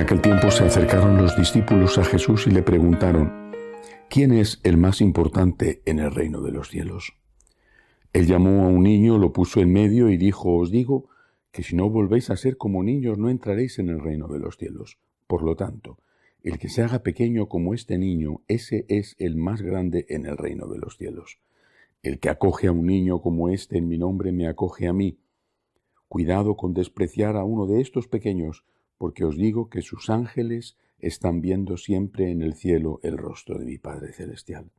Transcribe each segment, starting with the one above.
aquel tiempo se acercaron los discípulos a Jesús y le preguntaron: ¿quién es el más importante en el reino de los cielos? Él llamó a un niño, lo puso en medio y dijo: os digo que si no volvéis a ser como niños no entraréis en el reino de los cielos. Por lo tanto, el que se haga pequeño como este niño, ese es el más grande en el reino de los cielos. El que acoge a un niño como este en mi nombre me acoge a mí. Cuidado con despreciar a uno de estos pequeños, porque os digo que sus ángeles están viendo siempre en el cielo el rostro de mi Padre Celestial.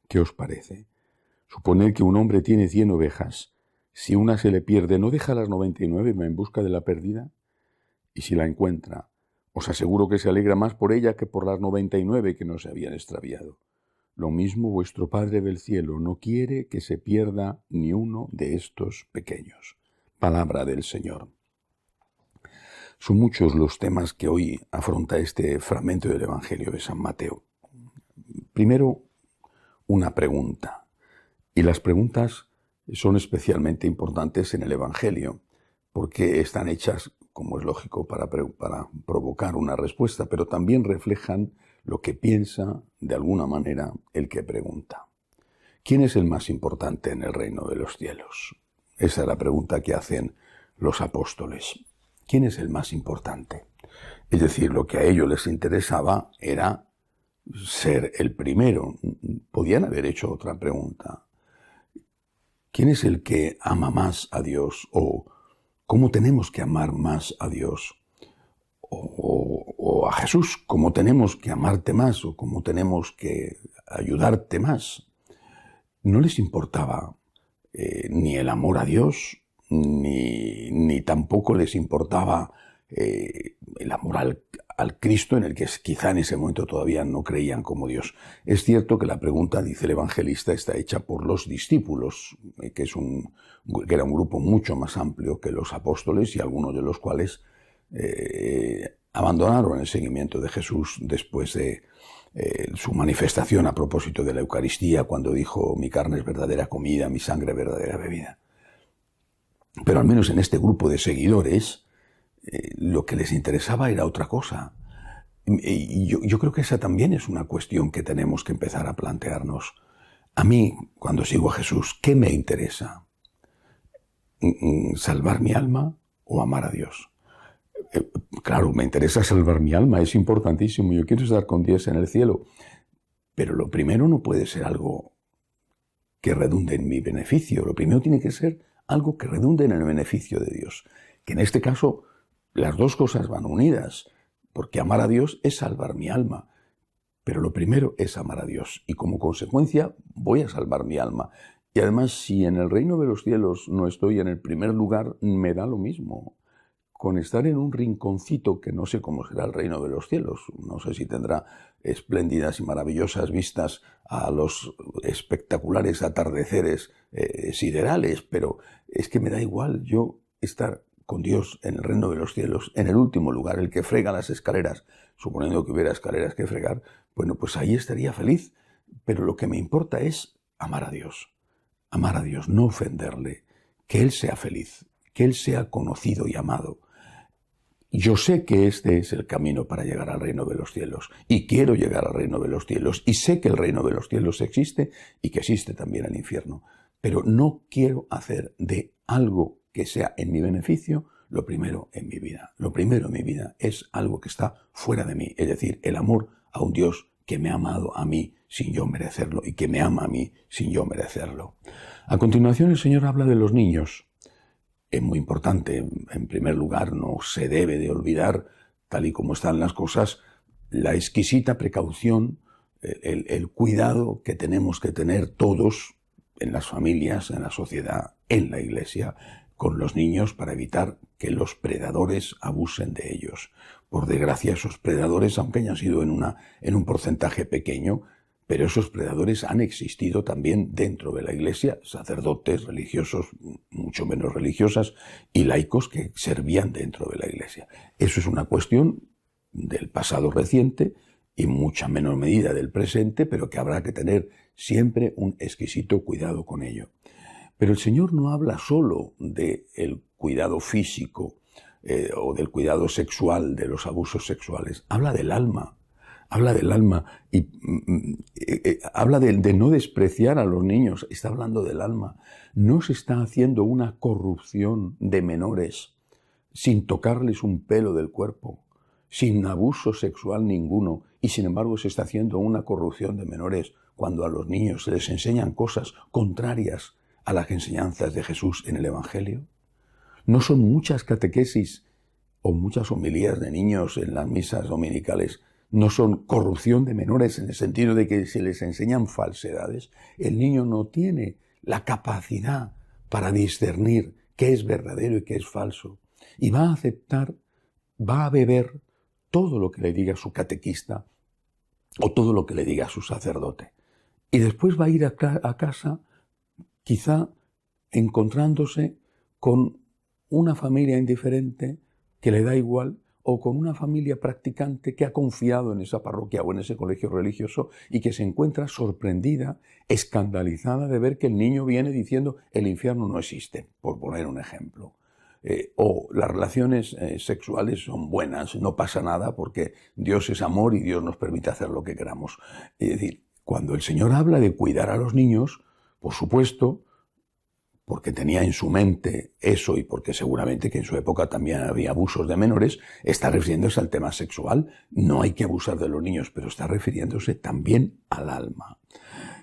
¿Qué os parece? Suponed que un hombre tiene 100 ovejas. Si una se le pierde, ¿no deja las 99 y va en busca de la perdida? Y si la encuentra, os aseguro que se alegra más por ella que por las 99 que no se habían extraviado. Lo mismo vuestro Padre del cielo no quiere que se pierda ni uno de estos pequeños. Palabra del Señor. Son muchos los temas que hoy afronta este fragmento del Evangelio de San Mateo. Primero, una pregunta. Y las preguntas son especialmente importantes en el Evangelio, porque están hechas, como es lógico, para provocar una respuesta, pero también reflejan lo que piensa, de alguna manera, el que pregunta. ¿Quién es el más importante en el reino de los cielos? Esa es la pregunta que hacen los apóstoles. ¿Quién es el más importante? Es decir, lo que a ellos les interesaba era ser el primero. Podían haber hecho otra pregunta. ¿Quién es el que ama más a Dios? ¿O cómo tenemos que amar más a Dios? O a Jesús, ¿cómo tenemos que amarte más? ¿O cómo tenemos que ayudarte más? No les importaba ni el amor a Dios, ni tampoco les importaba el amor al Cristo, en el que quizá en ese momento todavía no creían como Dios. Es cierto que la pregunta, dice el evangelista, está hecha por los discípulos, que era un grupo mucho más amplio que los apóstoles, y algunos de los cuales abandonaron el seguimiento de Jesús después de su manifestación a propósito de la Eucaristía, cuando dijo: mi carne es verdadera comida, mi sangre verdadera bebida. Pero al menos en este grupo de seguidores, lo que les interesaba era otra cosa. Y yo creo que esa también es una cuestión que tenemos que empezar a plantearnos. A mí, cuando sigo a Jesús, ¿qué me interesa? ¿Salvar mi alma o amar a Dios? Claro, me interesa salvar mi alma, es importantísimo, yo quiero estar con Dios en el cielo, pero lo primero no puede ser algo que redunde en mi beneficio, lo primero tiene que ser algo que redunde en el beneficio de Dios, que en este caso las dos cosas van unidas, porque amar a Dios es salvar mi alma, pero lo primero es amar a Dios, y como consecuencia voy a salvar mi alma. Y además, si en el reino de los cielos no estoy en el primer lugar, me da lo mismo. Con estar en un rinconcito, que no sé cómo será el reino de los cielos, no sé si tendrá espléndidas y maravillosas vistas a los espectaculares atardeceres siderales, pero es que me da igual yo estar con Dios en el reino de los cielos, en el último lugar, el que frega las escaleras, suponiendo que hubiera escaleras que fregar, bueno, pues ahí estaría feliz, pero lo que me importa es amar a Dios, no ofenderle, que Él sea feliz, que Él sea conocido y amado. Yo sé que este es el camino para llegar al reino de los cielos, y quiero llegar al reino de los cielos, y sé que el reino de los cielos existe, y que existe también el infierno, pero no quiero hacer de algo que sea en mi beneficio lo primero en mi vida. Lo primero en mi vida es algo que está fuera de mí, es decir, el amor a un Dios que me ha amado a mí sin yo merecerlo, y que me ama a mí sin yo merecerlo. A continuación, el Señor habla de los niños. Es muy importante, en primer lugar, no se debe de olvidar, tal y como están las cosas, la exquisita precaución, el cuidado que tenemos que tener todos en las familias, en la sociedad, en la Iglesia, con los niños, para evitar que los predadores abusen de ellos. Por desgracia, esos predadores, aunque hayan sido en un porcentaje pequeño, pero esos predadores han existido también dentro de la Iglesia, sacerdotes, religiosos, mucho menos religiosas, y laicos que servían dentro de la Iglesia. Eso es una cuestión del pasado reciente y mucha menor medida del presente, pero que habrá que tener siempre un exquisito cuidado con ello. Pero el Señor no habla solo del cuidado físico, o del cuidado sexual, de los abusos sexuales. Habla del alma. Habla del alma y habla de no despreciar a los niños. Está hablando del alma. No se está haciendo una corrupción de menores sin tocarles un pelo del cuerpo, sin abuso sexual ninguno, y sin embargo se está haciendo una corrupción de menores cuando a los niños se les enseñan cosas contrarias a las enseñanzas de Jesús en el Evangelio. No son muchas catequesis o muchas homilías de niños en las misas dominicales, no son corrupción de menores en el sentido de que se les enseñan falsedades. El niño no tiene la capacidad para discernir qué es verdadero y qué es falso. Y va a aceptar, va a beber todo lo que le diga su catequista o todo lo que le diga su sacerdote. Y después va a ir a casa quizá encontrándose con una familia indiferente que le da igual, o con una familia practicante que ha confiado en esa parroquia o en ese colegio religioso y que se encuentra sorprendida, escandalizada de ver que el niño viene diciendo el infierno no existe, por poner un ejemplo. O las relaciones sexuales son buenas, no pasa nada porque Dios es amor y Dios nos permite hacer lo que queramos. Es decir, cuando el Señor habla de cuidar a los niños, por supuesto, porque tenía en su mente eso y porque seguramente que en su época también había abusos de menores, está refiriéndose al tema sexual. No hay que abusar de los niños, pero está refiriéndose también al alma.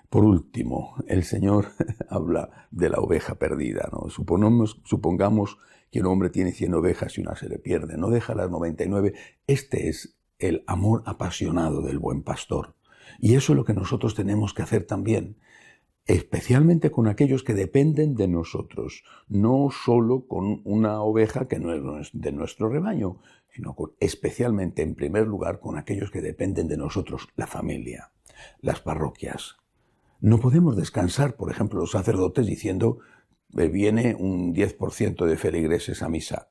Por último, el Señor habla de la oveja perdida, ¿no? Supongamos que un hombre tiene 100 ovejas y una se le pierde, no deja las 99. Este es el amor apasionado del buen pastor. Y eso es lo que nosotros tenemos que hacer también, especialmente con aquellos que dependen de nosotros, no solo con una oveja que no es de nuestro rebaño, sino especialmente, en primer lugar, con aquellos que dependen de nosotros, la familia, las parroquias. No podemos descansar, por ejemplo, los sacerdotes diciendo viene un 10% de feligreses a misa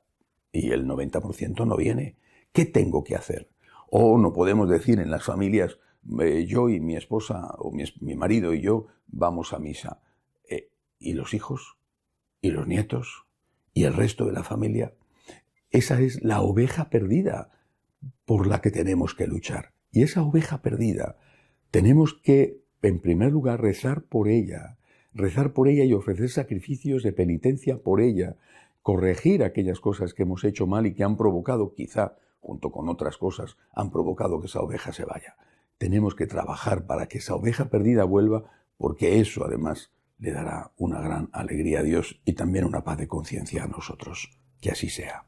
y el 90% no viene. ¿Qué tengo que hacer? O no podemos decir en las familias, yo y mi esposa o mi marido y yo vamos a misa. ¿Y los hijos? ¿Y los nietos? ¿Y el resto de la familia? Esa es la oveja perdida por la que tenemos que luchar. Y esa oveja perdida tenemos que, en primer lugar, rezar por ella y ofrecer sacrificios de penitencia por ella, corregir aquellas cosas que hemos hecho mal y que han provocado, quizá, junto con otras cosas, han provocado que esa oveja se vaya. Tenemos que trabajar para que esa oveja perdida vuelva, porque eso, además, le dará una gran alegría a Dios y también una paz de conciencia a nosotros. Que así sea.